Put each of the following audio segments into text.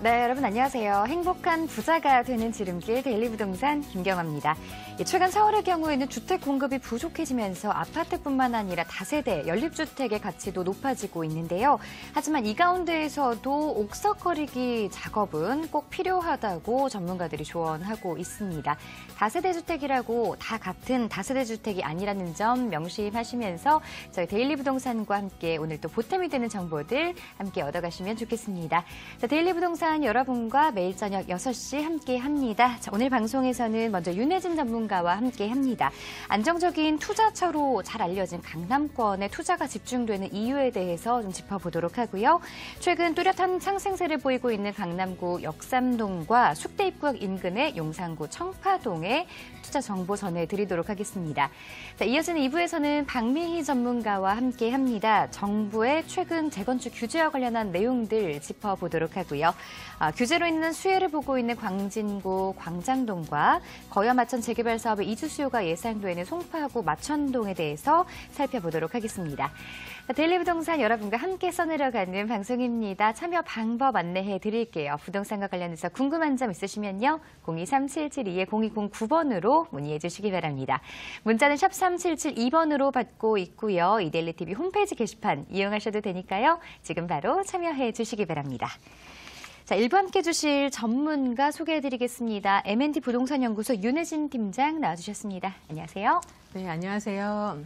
네, 여러분 안녕하세요. 행복한 부자가 되는 지름길 데일리부동산 김경아입니다. 최근 서울의 경우에는 주택 공급이 부족해지면서 아파트뿐만 아니라 다세대, 연립주택의 가치도 높아지고 있는데요. 하지만 이 가운데에서도 옥석거리기 작업은 꼭 필요하다고 전문가들이 조언하고 있습니다. 다세대 주택이라고 다 같은 다세대 주택이 아니라는 점 명심하시면서 저희 데일리부동산과 함께 오늘 또 보탬이 되는 정보들 함께 얻어가시면 좋겠습니다. 자, 데일리부동산 여러분과 매일 저녁 6시 함께합니다. 오늘 방송에서는 먼저 윤혜진 전문가와 함께합니다. 안정적인 투자처로 잘 알려진 강남권에 투자가 집중되는 이유에 대해서 좀 짚어보도록 하고요. 최근 뚜렷한 상승세를 보이고 있는 강남구 역삼동과 숙대 입구역 인근의 용산구 청파동에 투자 정보 전해드리도록 하겠습니다. 자, 이어지는 2부에서는 박미희 전문가와 함께합니다. 정부의 최근 재건축 규제와 관련한 내용들 짚어보도록 하고요. 규제로 인한 수혜를 보고 있는 광진구 광장동과 거여마천 재개발 사업의 이주 수요가 예상되는 송파구 마천동에 대해서 살펴보도록 하겠습니다. 데일리부동산 여러분과 함께 써내려가는 방송입니다. 참여 방법 안내해 드릴게요. 부동산과 관련해서 궁금한 점 있으시면요. 023772-0209번으로 문의해 주시기 바랍니다. 문자는 샵 3772번으로 받고 있고요. 이데일리TV 홈페이지 게시판 이용하셔도 되니까요. 지금 바로 참여해 주시기 바랍니다. 자, 1부 함께 해주실 전문가 소개해드리겠습니다. M&T 부동산연구소 윤혜진 팀장 나와주셨습니다. 안녕하세요. 네, 안녕하세요.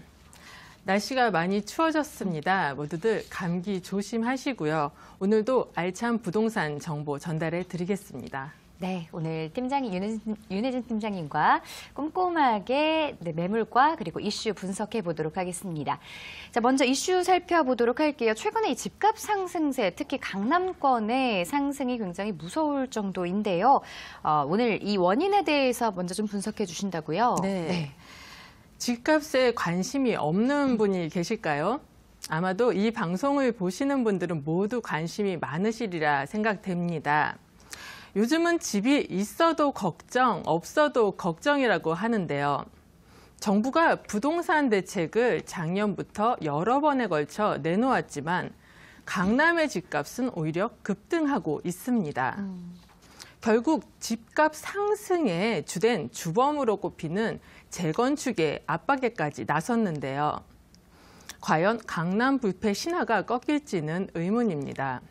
날씨가 많이 추워졌습니다. 모두들 감기 조심하시고요. 오늘도 알찬 부동산 정보 전달해 드리겠습니다. 네, 오늘 팀장이 윤혜진 팀장님과 꼼꼼하게 매물과 그리고 이슈 분석해 보도록 하겠습니다. 자, 먼저 이슈 살펴보도록 할게요. 최근에 이 집값 상승세, 특히 강남권의 상승이 굉장히 무서울 정도인데요. 오늘 이 원인에 대해서 먼저 좀 분석해 주신다고요? 네. 집값에 관심이 없는 분이 계실까요? 아마도 이 방송을 보시는 분들은 모두 관심이 많으시리라 생각됩니다. 요즘은 집이 있어도 걱정, 없어도 걱정이라고 하는데요. 정부가 부동산 대책을 작년부터 여러 번에 걸쳐 내놓았지만 강남의 집값은 오히려 급등하고 있습니다. 결국 집값 상승의 주된 주범으로 꼽히는 재건축의 압박에까지 나섰는데요. 과연 강남 불패 신화가 꺾일지는 의문입니다.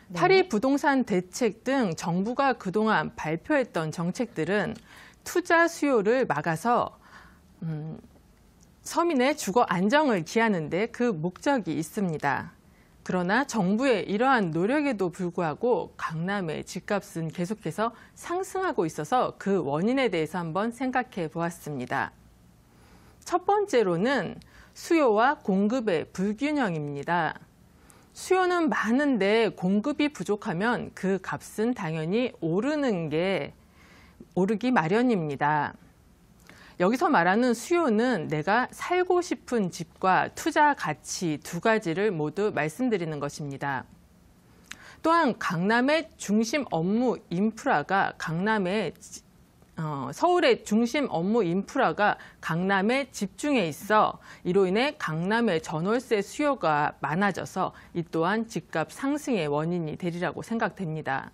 네. 8.2 부동산 대책 등 정부가 그동안 발표했던 정책들은 투자 수요를 막아서 서민의 주거 안정을 기하는 데 그 목적이 있습니다. 그러나 정부의 이러한 노력에도 불구하고 강남의 집값은 계속해서 상승하고 있어서 그 원인에 대해서 한번 생각해 보았습니다. 첫 번째로는 수요와 공급의 불균형입니다. 수요는 많은데 공급이 부족하면 그 값은 당연히 오르기 마련입니다. 여기서 말하는 수요는 내가 살고 싶은 집과 투자 가치 두 가지를 모두 말씀드리는 것입니다. 또한 강남의 중심 업무 인프라가 서울의 중심 업무 인프라가 강남에 집중해 있어 이로 인해 강남의 전월세 수요가 많아져서 이 또한 집값 상승의 원인이 되리라고 생각됩니다.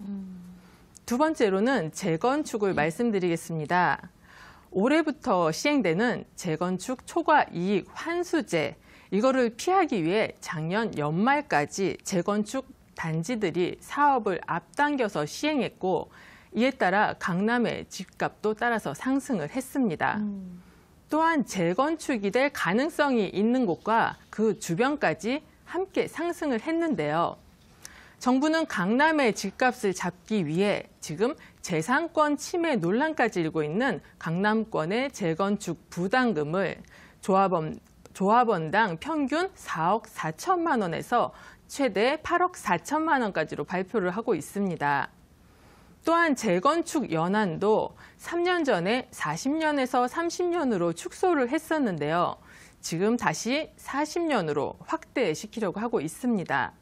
두 번째로는 재건축을 말씀드리겠습니다. 올해부터 시행되는 재건축 초과 이익 환수제, 이거를 피하기 위해 작년 연말까지 재건축 단지들이 사업을 앞당겨서 시행했고 이에 따라 강남의 집값도 따라서 상승을 했습니다. 또한 재건축이 될 가능성이 있는 곳과 그 주변까지 함께 상승을 했는데요. 정부는 강남의 집값을 잡기 위해 지금 재산권 침해 논란까지 일고 있는 강남권의 재건축 부담금을 조합원당 평균 4억 4천만 원에서 최대 8억 4천만 원까지로 발표를 하고 있습니다. 또한 재건축 연한도 3년 전에 40년에서 30년으로 축소를 했었는데요. 지금 다시 40년으로 확대시키려고 하고 있습니다.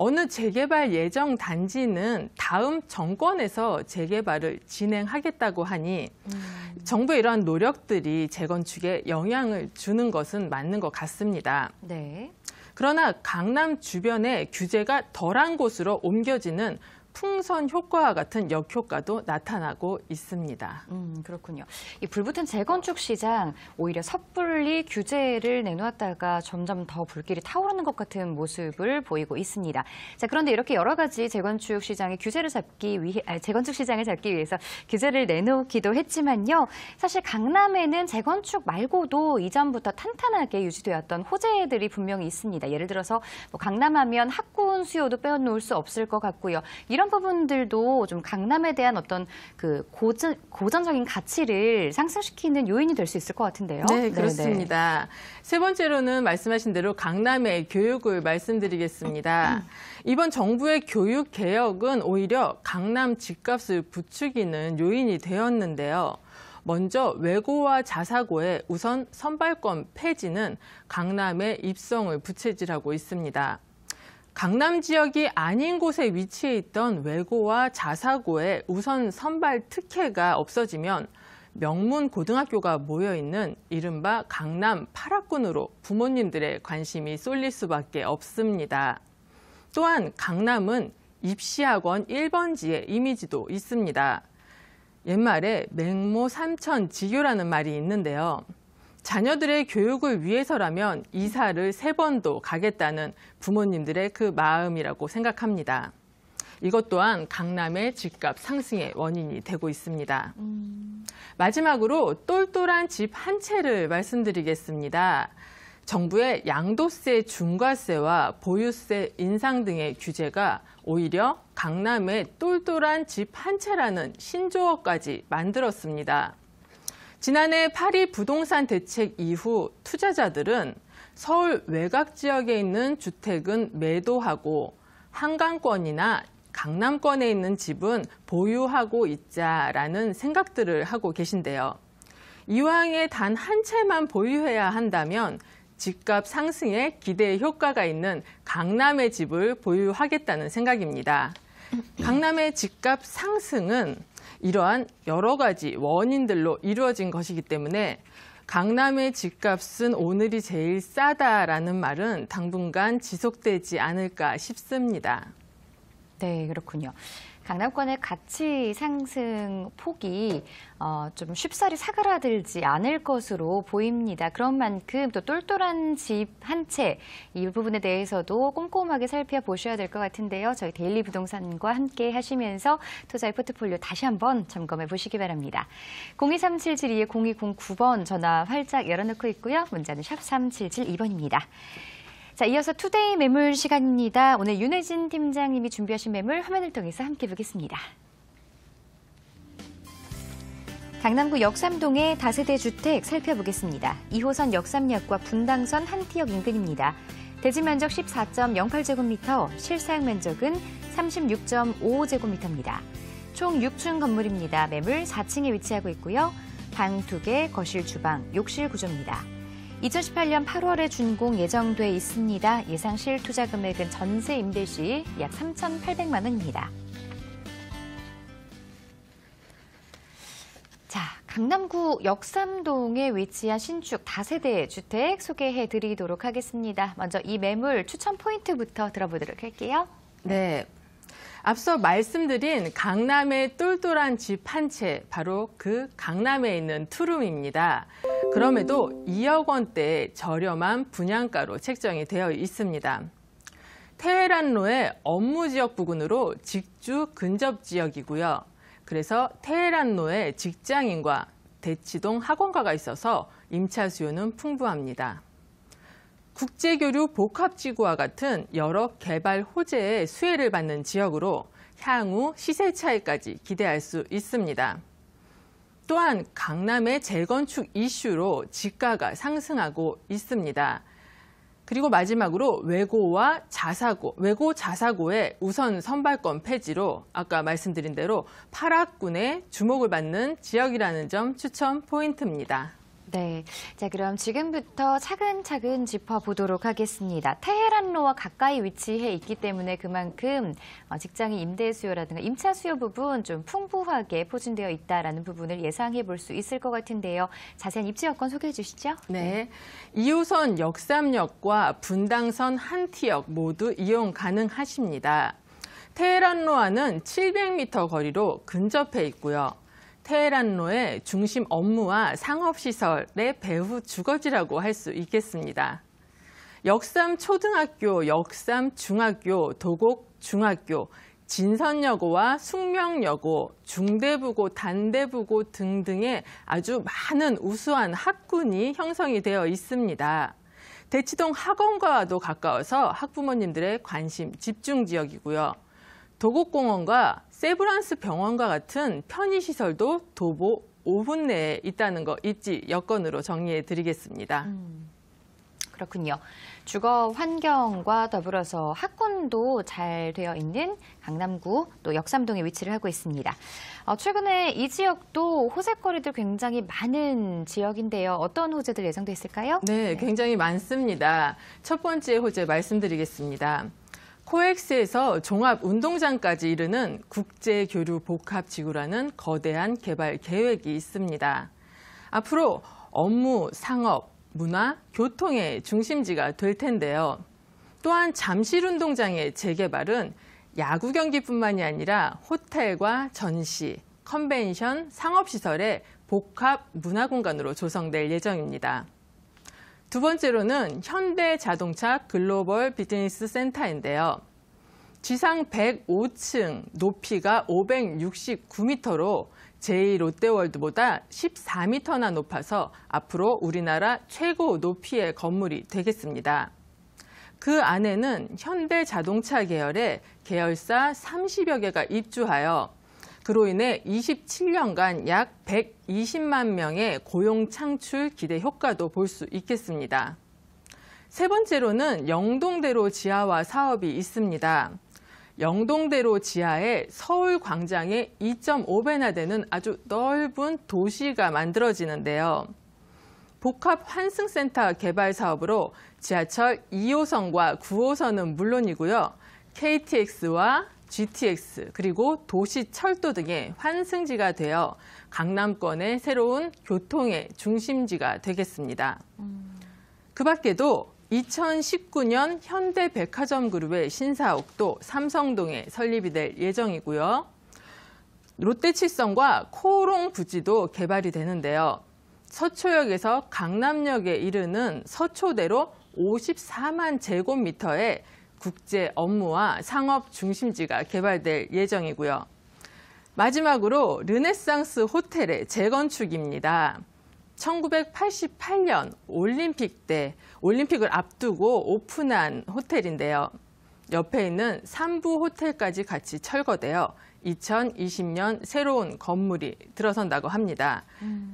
어느 재개발 예정 단지는 다음 정권에서 재개발을 진행하겠다고 하니 정부의 이러한 노력들이 재건축에 영향을 주는 것은 맞는 것 같습니다. 네. 그러나 강남 주변에 규제가 덜한 곳으로 옮겨지는 풍선 효과와 같은 역효과도 나타나고 있습니다. 그렇군요. 이 불붙은 재건축 시장 오히려 섣불리 규제를 내놓았다가 점점 더 불길이 타오르는 것 같은 모습을 보이고 있습니다. 자, 그런데 이렇게 여러 가지 재건축 시장을 재건축 시장을 잡기 위해서 규제를 내놓기도 했지만요. 사실 강남에는 재건축 말고도 이전부터 탄탄하게 유지되었던 호재들이 분명히 있습니다. 예를 들어서 강남하면 학군 수요도 빼놓을 수 없을 것 같고요. 이런 부분들도 좀 강남에 대한 어떤 그 고전적인 가치를 상승시키는 요인이 될 수 있을 것 같은데요. 네, 그렇습니다. 세 번째로는 말씀하신 대로 강남의 교육을 말씀드리겠습니다. 이번 정부의 교육 개혁은 오히려 강남 집값을 부추기는 요인이 되었는데요. 먼저 외고와 자사고의 우선 선발권 폐지는 강남의 입성을 부채질하고 있습니다. 강남 지역이 아닌 곳에 위치해 있던 외고와 자사고의 우선 선발 특혜가 없어지면 명문 고등학교가 모여있는 이른바 강남 8학군으로 부모님들의 관심이 쏠릴 수밖에 없습니다. 또한 강남은 입시학원 1번지의 이미지도 있습니다. 옛말에 맹모 삼천 지교라는 말이 있는데요. 자녀들의 교육을 위해서라면 이사를 3번도 가겠다는 부모님들의 그 마음이라고 생각합니다. 이것 또한 강남의 집값 상승의 원인이 되고 있습니다. 마지막으로 똘똘한 집 한 채를 말씀드리겠습니다. 정부의 양도세 중과세와 보유세 인상 등의 규제가 오히려 강남의 똘똘한 집 한 채라는 신조어까지 만들었습니다. 지난해 파리 부동산 대책 이후 투자자들은 서울 외곽 지역에 있는 주택은 매도하고 한강권이나 강남권에 있는 집은 보유하고 있자라는 생각들을 하고 계신데요. 이왕에 단 한 채만 보유해야 한다면 집값 상승에 기대 효과가 있는 강남의 집을 보유하겠다는 생각입니다. 강남의 집값 상승은 이러한 여러 가지 원인들로 이루어진 것이기 때문에 강남의 집값은 오늘이 제일 싸다라는 말은 당분간 지속되지 않을까 싶습니다. 네, 그렇군요. 강남권의 가치 상승 폭이 좀 쉽사리 사그라들지 않을 것으로 보입니다. 그런 만큼 또 똘똘한 집 한 채, 이 부분에 대해서도 꼼꼼하게 살펴보셔야 될 것 같은데요. 저희 데일리 부동산과 함께 하시면서 투자의 포트폴리오 다시 한번 점검해 보시기 바랍니다. 02377-0209번 전화 활짝 열어놓고 있고요. 문자는 샵 3772번입니다. 자, 이어서 투데이 매물 시간입니다. 오늘 윤혜진 팀장님이 준비하신 매물 화면을 통해서 함께 보겠습니다. 강남구 역삼동의 다세대 주택 살펴보겠습니다. 2호선 역삼역과 분당선 한티역 인근입니다. 대지 면적 14.08제곱미터, 실사용 면적은 36.55제곱미터입니다. 총 6층 건물입니다. 매물 4층에 위치하고 있고요. 방 2개, 거실, 주방, 욕실 구조입니다. 2018년 8월에 준공 예정돼 있습니다. 예상 실투자 금액은 전세 임대 시 약 3,800만 원입니다. 자, 강남구 역삼동에 위치한 신축 다세대 주택 소개해 드리도록 하겠습니다. 먼저 이 매물 추천 포인트부터 들어보도록 할게요. 네. 앞서 말씀드린 강남의 똘똘한 집 한 채, 바로 그 강남에 있는 투룸입니다. 그럼에도 2억 원대의 저렴한 분양가로 책정이 되어 있습니다. 테헤란로의 업무지역 부근으로 직주 근접 지역이고요. 그래서 테헤란로에 직장인과 대치동 학원가가 있어서 임차 수요는 풍부합니다. 국제교류 복합지구와 같은 여러 개발 호재의 수혜를 받는 지역으로 향후 시세 차익까지 기대할 수 있습니다. 또한 강남의 재건축 이슈로 집가가 상승하고 있습니다. 그리고 마지막으로 외고 자사고의 우선 선발권 폐지로 아까 말씀드린 대로 8학군의 주목을 받는 지역이라는 점 추천 포인트입니다. 네. 자, 그럼 지금부터 차근차근 짚어보도록 하겠습니다. 테헤란로와 가까이 위치해 있기 때문에 그만큼 직장인 임대 수요라든가 임차 수요 부분 좀 풍부하게 포진되어 있다라는 부분을 예상해 볼 수 있을 것 같은데요. 자세한 입지 여건 소개해 주시죠. 네. 2호선 역삼역과 분당선 한티역 모두 이용 가능하십니다. 테헤란로와는 700m 거리로 근접해 있고요. 테헤란로의 중심 업무와 상업시설의 배후 주거지라고 할 수 있겠습니다. 역삼초등학교, 역삼중학교, 도곡중학교, 진선여고와 숙명여고, 중대부고, 단대부고 등등의 아주 많은 우수한 학군이 형성이 되어 있습니다. 대치동 학원과도 가까워서 학부모님들의 관심 집중 지역이고요. 도곡공원과 세브란스 병원과 같은 편의시설도 도보 5분 내에 있다는 거 입지 여건으로 정리해 드리겠습니다. 그렇군요. 주거 환경과 더불어서 학군도 잘 되어 있는 강남구 또 역삼동에 위치를 하고 있습니다. 최근에 이 지역도 호재거리들 굉장히 많은 지역인데요. 어떤 호재들 예상돼 있을까요? 네, 굉장히 많습니다. 첫 번째 호재 말씀드리겠습니다. 코엑스에서 종합운동장까지 이르는 국제교류복합지구라는 거대한 개발 계획이 있습니다. 앞으로 업무, 상업, 문화, 교통의 중심지가 될 텐데요. 또한 잠실운동장의 재개발은 야구 경기뿐만이 아니라 호텔과 전시, 컨벤션, 상업시설의 복합 문화공간으로 조성될 예정입니다. 두 번째로는 현대자동차 글로벌 비즈니스 센터인데요. 지상 105층, 높이가 569m로 제2롯데월드보다 14m나 높아서 앞으로 우리나라 최고 높이의 건물이 되겠습니다. 그 안에는 현대자동차 계열의 계열사 30여 개가 입주하여 그로 인해 27년간 약 120만 명의 고용 창출 기대 효과도 볼 수 있겠습니다. 세 번째로는 영동대로 지하화 사업이 있습니다. 영동대로 지하에 서울광장의 2.5배나 되는 아주 넓은 도시가 만들어지는데요. 복합 환승센터 개발 사업으로 지하철 2호선과 9호선은 물론이고요. KTX와 GTX 그리고 도시철도 등의 환승지가 되어 강남권의 새로운 교통의 중심지가 되겠습니다. 그 밖에도 2019년 현대백화점 그룹의 신사옥도 삼성동에 설립이 될 예정이고요. 롯데칠성과 코오롱 부지도 개발이 되는데요. 서초역에서 강남역에 이르는 서초대로 54만 제곱미터의 국제 업무와 상업 중심지가 개발될 예정이고요. 마지막으로 르네상스 호텔의 재건축입니다. 1988년 올림픽 때 올림픽을 앞두고 오픈한 호텔인데요. 옆에 있는 삼부 호텔까지 같이 철거되어 2020년 새로운 건물이 들어선다고 합니다.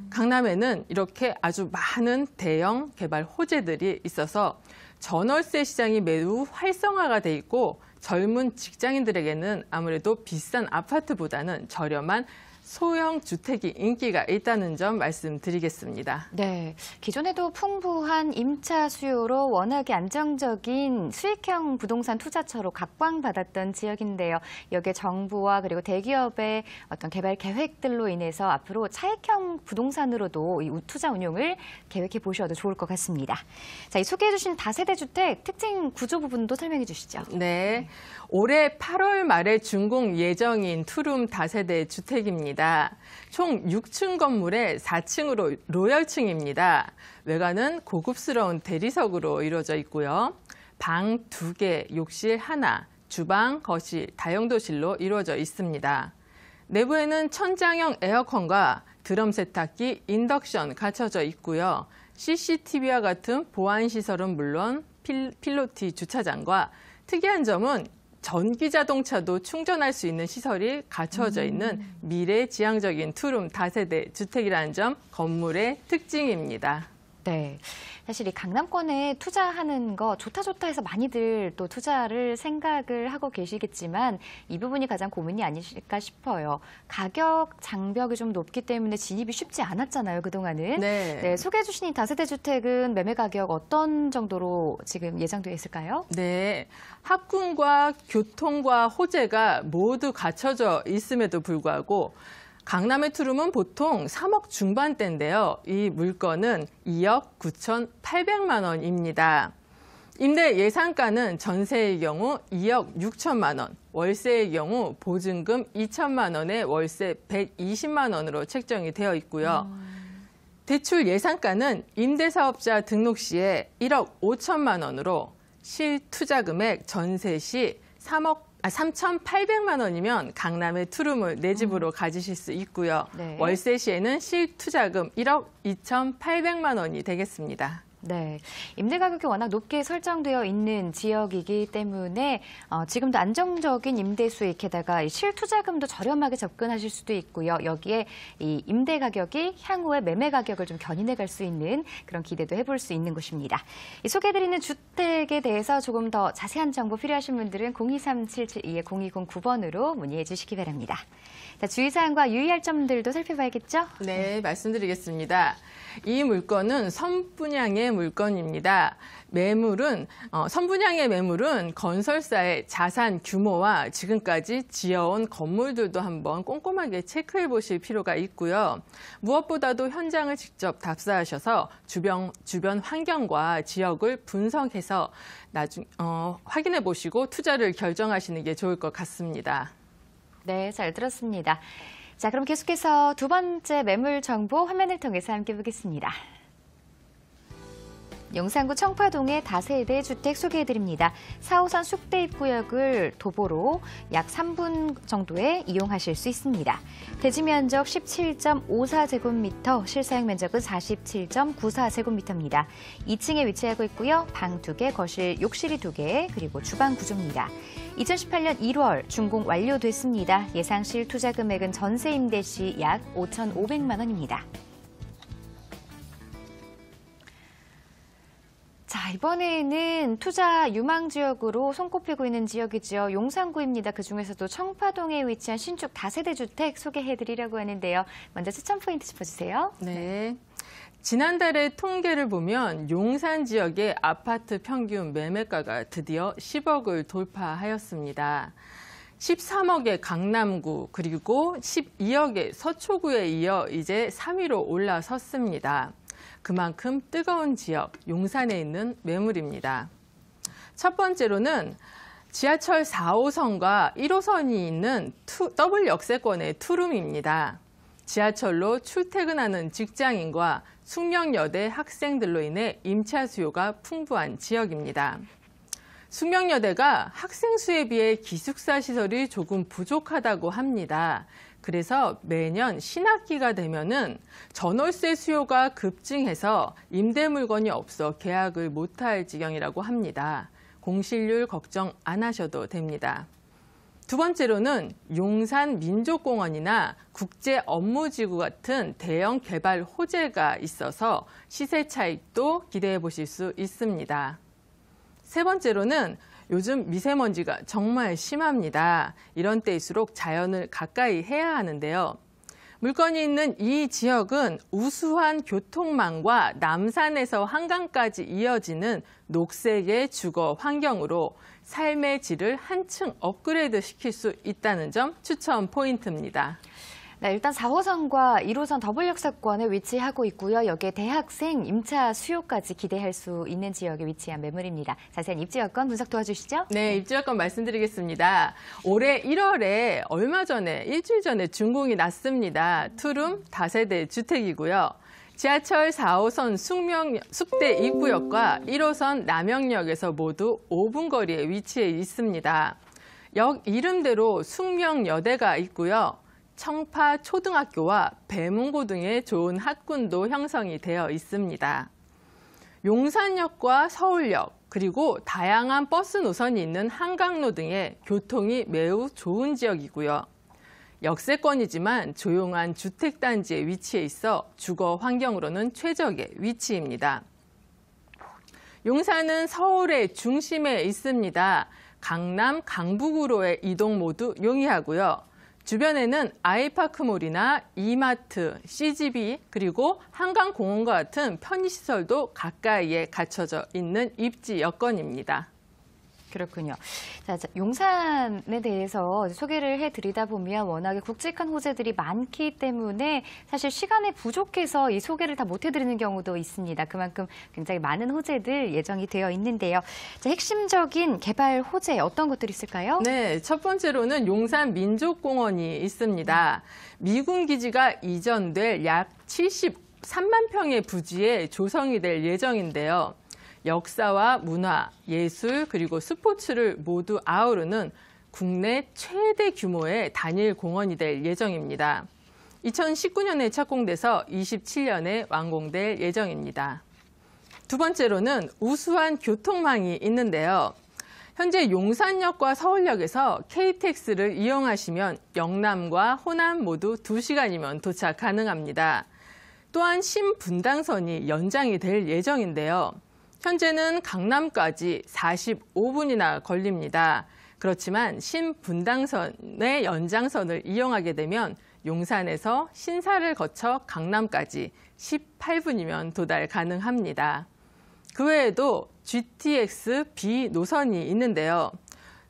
강남에는 이렇게 아주 많은 대형 개발 호재들이 있어서 전월세 시장이 매우 활성화가 돼 있고 젊은 직장인들에게는 아무래도 비싼 아파트보다는 저렴한 소형 주택이 인기가 있다는 점 말씀드리겠습니다. 네, 기존에도 풍부한 임차 수요로 워낙에 안정적인 수익형 부동산 투자처로 각광받았던 지역인데요. 여기에 정부와 그리고 대기업의 어떤 개발 계획들로 인해서 앞으로 차익형 부동산으로도 이 투자 운용을 계획해 보셔도 좋을 것 같습니다. 자, 이 소개해 주신 다세대 주택 특징 구조 부분도 설명해 주시죠. 네, 올해 8월 말에 준공 예정인 투룸 다세대 주택입니다. 총 6층 건물에 4층으로 로열층입니다. 외관은 고급스러운 대리석으로 이루어져 있고요. 방 2개, 욕실 하나, 주방, 거실, 다용도실로 이루어져 있습니다. 내부에는 천장형 에어컨과 드럼 세탁기, 인덕션 갖춰져 있고요. CCTV와 같은 보안시설은 물론 필로티 주차장과 특이한 점은 전기 자동차도 충전할 수 있는 시설이 갖춰져 있는 미래지향적인 투룸 다세대 주택이라는 점 건물의 특징입니다. 네. 사실 이 강남권에 투자하는 거 좋다 해서 많이들 또 투자를 생각을 하고 계시겠지만 이 부분이 가장 고민이 아니실까 싶어요. 가격 장벽이 좀 높기 때문에 진입이 쉽지 않았잖아요, 그동안은. 네. 네, 소개해 주신 이 다세대 주택은 매매 가격 어떤 정도로 지금 예상되어 있을까요? 네. 학군과 교통과 호재가 모두 갖춰져 있음에도 불구하고 강남의 투룸은 보통 3억 중반대인데요. 이 물건은 2억 9,800만 원입니다. 임대 예상가는 전세의 경우 2억 6천만 원, 월세의 경우 보증금 2천만 원에 월세 120만 원으로 책정이 되어 있고요. 대출 예상가는 임대사업자 등록 시에 1억 5천만 원으로 실투자 금액 전세 시 3,800만 원이면 강남의 투룸을 내 집으로 가지실 수 있고요. 네. 월세 시에는 실투자금 1억 2,800만 원이 되겠습니다. 네, 임대 가격이 워낙 높게 설정되어 있는 지역이기 때문에 지금도 안정적인 임대 수익, 게다가 이 실투자금도 저렴하게 접근하실 수도 있고요. 여기에 이 임대 가격이 향후에 매매 가격을 좀 견인해 갈 수 있는 그런 기대도 해볼 수 있는 곳입니다. 이 소개해드리는 주택에 대해서 조금 더 자세한 정보 필요하신 분들은 023-772-0209번으로 문의해 주시기 바랍니다. 자, 주의사항과 유의할 점들도 살펴봐야겠죠? 네, 말씀드리겠습니다. 이 물건은 선분양의 물건입니다. 선분양의 매물은 건설사의 자산 규모와 지금까지 지어온 건물들도 한번 꼼꼼하게 체크해 보실 필요가 있고요. 무엇보다도 현장을 직접 답사하셔서 주변 환경과 지역을 분석해서 확인해 보시고 투자를 결정하시는 게 좋을 것 같습니다. 네, 잘 들었습니다. 자, 그럼 계속해서 두 번째 매물 정보 화면을 통해서 함께 보겠습니다. 용산구 청파동의 다세대 주택 소개해드립니다. 4호선 숙대 입구역을 도보로 약 3분 정도에 이용하실 수 있습니다. 대지 면적 17.54제곱미터, 실사용 면적은 47.94제곱미터입니다. 2층에 위치하고 있고요. 방 2개, 거실, 욕실이 2개, 그리고 주방 구조입니다. 2018년 1월 준공 완료됐습니다. 예상 실투자 금액은 전세 임대 시 약 5,500만 원입니다. 자, 이번에는 투자 유망 지역으로 손꼽히고 있는 지역이죠. 용산구입니다. 그중에서도 청파동에 위치한 신축 다세대 주택 소개해드리려고 하는데요. 먼저 추천 포인트 짚어주세요. 네. 지난달의 통계를 보면 용산 지역의 아파트 평균 매매가가 드디어 10억을 돌파하였습니다. 13억의 강남구 그리고 12억의 서초구에 이어 이제 3위로 올라섰습니다. 그만큼 뜨거운 지역, 용산에 있는 매물입니다. 첫 번째로는 지하철 4호선과 1호선이 있는 더블 역세권의 투룸입니다. 지하철로 출퇴근하는 직장인과 숙명여대 학생들로 인해 임차 수요가 풍부한 지역입니다. 숙명여대가 학생 수에 비해 기숙사 시설이 조금 부족하다고 합니다. 그래서 매년 신학기가 되면은 전월세 수요가 급증해서 임대 물건이 없어 계약을 못할 지경이라고 합니다. 공실률 걱정 안 하셔도 됩니다. 두 번째로는 용산 민족공원이나 국제업무지구 같은 대형 개발 호재가 있어서 시세 차익도 기대해 보실 수 있습니다. 세 번째로는 요즘 미세먼지가 정말 심합니다. 이런 때일수록 자연을 가까이 해야 하는데요. 물건이 있는 이 지역은 우수한 교통망과 남산에서 한강까지 이어지는 녹색의 주거 환경으로 삶의 질을 한층 업그레이드 시킬 수 있다는 점 추천 포인트입니다. 네, 일단 4호선과 1호선 더블 역세권에 위치하고 있고요. 여기에 대학생 임차 수요까지 기대할 수 있는 지역에 위치한 매물입니다. 자세한 입지 여건 분석 도와주시죠. 네, 입지 여건 말씀드리겠습니다. 올해 1월에 일주일 전에 준공이 났습니다. 투룸 다세대 주택이고요. 지하철 4호선 숙대 입구역과 1호선 남영역에서 모두 5분 거리에 위치해 있습니다. 역 이름대로 숙명여대가 있고요. 청파 초등학교와 배문고 등의 좋은 학군도 형성이 되어 있습니다. 용산역과 서울역, 그리고 다양한 버스 노선이 있는 한강로 등의 교통이 매우 좋은 지역이고요. 역세권이지만 조용한 주택단지에 위치해 있어 주거 환경으로는 최적의 위치입니다. 용산은 서울의 중심에 있습니다. 강남, 강북으로의 이동 모두 용이하고요. 주변에는 아이파크몰이나 이마트, CGV, 그리고 한강공원과 같은 편의시설도 가까이에 갖춰져 있는 입지 여건입니다. 그렇군요. 자, 용산에 대해서 소개를 해드리다 보면 워낙에 굵직한 호재들이 많기 때문에 사실 시간이 부족해서 이 소개를 다 못 해드리는 경우도 있습니다. 그만큼 굉장히 많은 호재들 예정이 되어 있는데요. 자, 핵심적인 개발 호재 어떤 것들이 있을까요? 네, 첫 번째로는 용산 민족공원이 있습니다. 미군 기지가 이전될 약 73만 평의 부지에 조성이 될 예정인데요. 역사와 문화, 예술, 그리고 스포츠를 모두 아우르는 국내 최대 규모의 단일 공원이 될 예정입니다. 2019년에 착공돼서 27년에 완공될 예정입니다. 두 번째로는 우수한 교통망이 있는데요. 현재 용산역과 서울역에서 KTX를 이용하시면 영남과 호남 모두 2시간이면 도착 가능합니다. 또한 신분당선이 연장이 될 예정인데요. 현재는 강남까지 45분이나 걸립니다. 그렇지만 신분당선의 연장선을 이용하게 되면 용산에서 신사를 거쳐 강남까지 18분이면 도달 가능합니다. 그 외에도 GTX B 노선이 있는데요.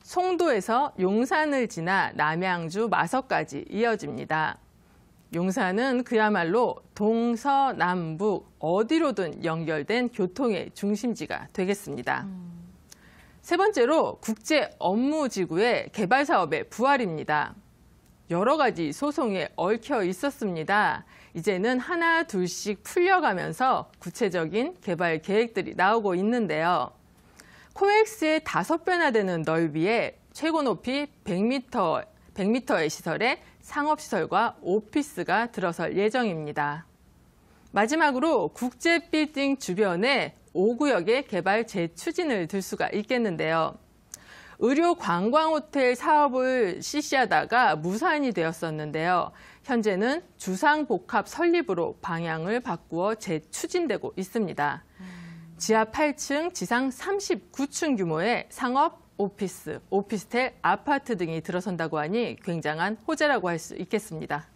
송도에서 용산을 지나 남양주 마석까지 이어집니다. 용산은 그야말로 동서남북 어디로든 연결된 교통의 중심지가 되겠습니다. 세 번째로 국제 업무지구의 개발 사업의 부활입니다. 여러 가지 소송에 얽혀 있었습니다. 이제는 하나 둘씩 풀려가면서 구체적인 개발 계획들이 나오고 있는데요. 코엑스의 5배나 되는 넓이에 최고 높이 100m의 시설에 상업시설과 오피스가 들어설 예정입니다. 마지막으로 국제 빌딩 주변에 5구역의 개발 재추진을 들 수가 있겠는데요. 의료 관광 호텔 사업을 실시하다가 무산이 되었었는데요. 현재는 주상복합 설립으로 방향을 바꾸어 재추진되고 있습니다. 지하 8층, 지상 39층 규모의 상업, 오피스, 오피스텔, 아파트 등이 들어선다고 하니 굉장한 호재라고 할 수 있겠습니다.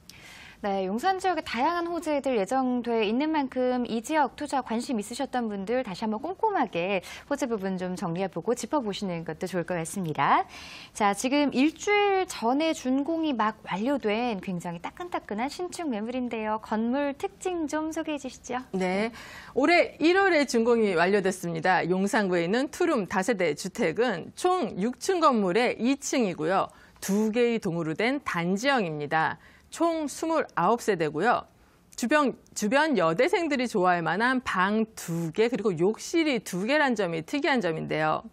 네, 용산 지역에 다양한 호재들 예정돼 있는 만큼 이 지역 투자 관심 있으셨던 분들 다시 한번 꼼꼼하게 호재 부분 좀 정리해보고 짚어보시는 것도 좋을 것 같습니다. 자, 지금 일주일 전에 준공이 막 완료된 굉장히 따끈따끈한 신축 매물인데요. 건물 특징 좀 소개해 주시죠. 네, 올해 1월에 준공이 완료됐습니다. 용산구에 있는 투룸 다세대 주택은 총 6층 건물의 2층이고요. 2개의 동으로 된 단지형입니다. 총 29세대고요. 주변 여대생들이 좋아할 만한 방 2개 그리고 욕실이 2개란 점이 특이한 점인데요.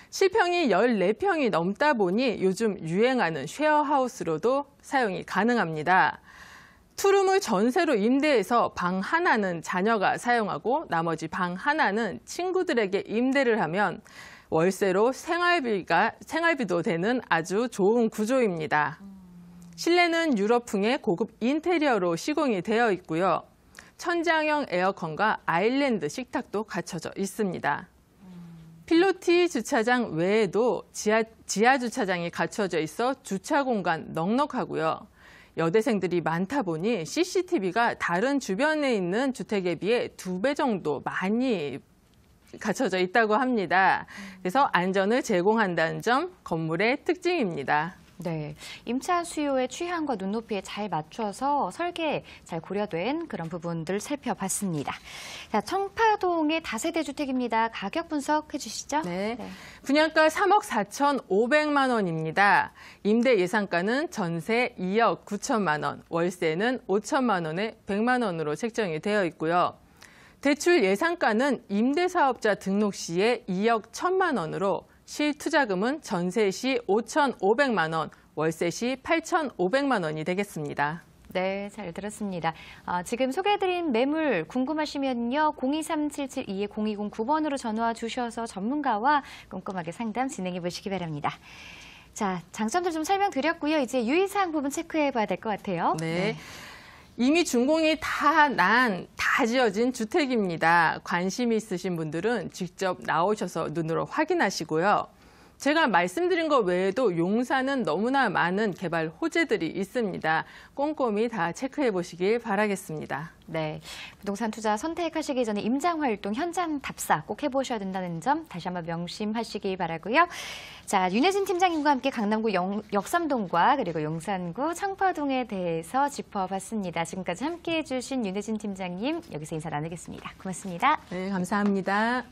실평이 14평이 넘다 보니 요즘 유행하는 쉐어하우스로도 사용이 가능합니다. 투룸을 전세로 임대해서 방 하나는 자녀가 사용하고 나머지 방 하나는 친구들에게 임대를 하면 월세로 생활비도 되는 아주 좋은 구조입니다. 실내는 유럽풍의 고급 인테리어로 시공이 되어 있고요. 천장형 에어컨과 아일랜드 식탁도 갖춰져 있습니다. 필로티 주차장 외에도 지하 주차장이 갖춰져 있어 주차 공간 넉넉하고요. 여대생들이 많다 보니 CCTV가 다른 주변에 있는 주택에 비해 2배 정도 많이 갖춰져 있다고 합니다. 그래서 안전을 제공한다는 점 건물의 특징입니다. 네, 임차 수요의 취향과 눈높이에 잘 맞춰서 설계 잘 고려된 그런 부분들 살펴봤습니다. 자, 청파동의 다세대 주택입니다. 가격 분석해 주시죠. 네. 분양가 3억 4,500만 원입니다. 임대 예상가는 전세 2억 9천만 원, 월세는 5천만 원에 100만 원으로 책정이 되어 있고요. 대출 예상가는 임대사업자 등록 시에 2억 1천만 원으로 실투자금은 전세 시 5,500만 원, 월세 시 8,500만 원이 되겠습니다. 네, 잘 들었습니다. 지금 소개해드린 매물 궁금하시면요. 023772-0209번으로 전화 주셔서 전문가와 꼼꼼하게 상담 진행해 보시기 바랍니다. 자, 장점들 좀 설명드렸고요. 이제 유의사항 부분 체크해봐야 될 것 같아요. 네. 이미 준공이 다 지어진 주택입니다. 관심이 있으신 분들은 직접 나오셔서 눈으로 확인하시고요. 제가 말씀드린 것 외에도 용산은 너무나 많은 개발 호재들이 있습니다. 꼼꼼히 다 체크해 보시길 바라겠습니다. 네, 부동산 투자 선택하시기 전에 임장 활동 현장 답사 꼭 해보셔야 된다는 점 다시 한번 명심하시기 바라고요. 자, 윤혜진 팀장님과 함께 강남구 역삼동과 그리고 용산구 청파동에 대해서 짚어봤습니다. 지금까지 함께해 주신 윤혜진 팀장님 여기서 인사 나누겠습니다. 고맙습니다. 네, 감사합니다.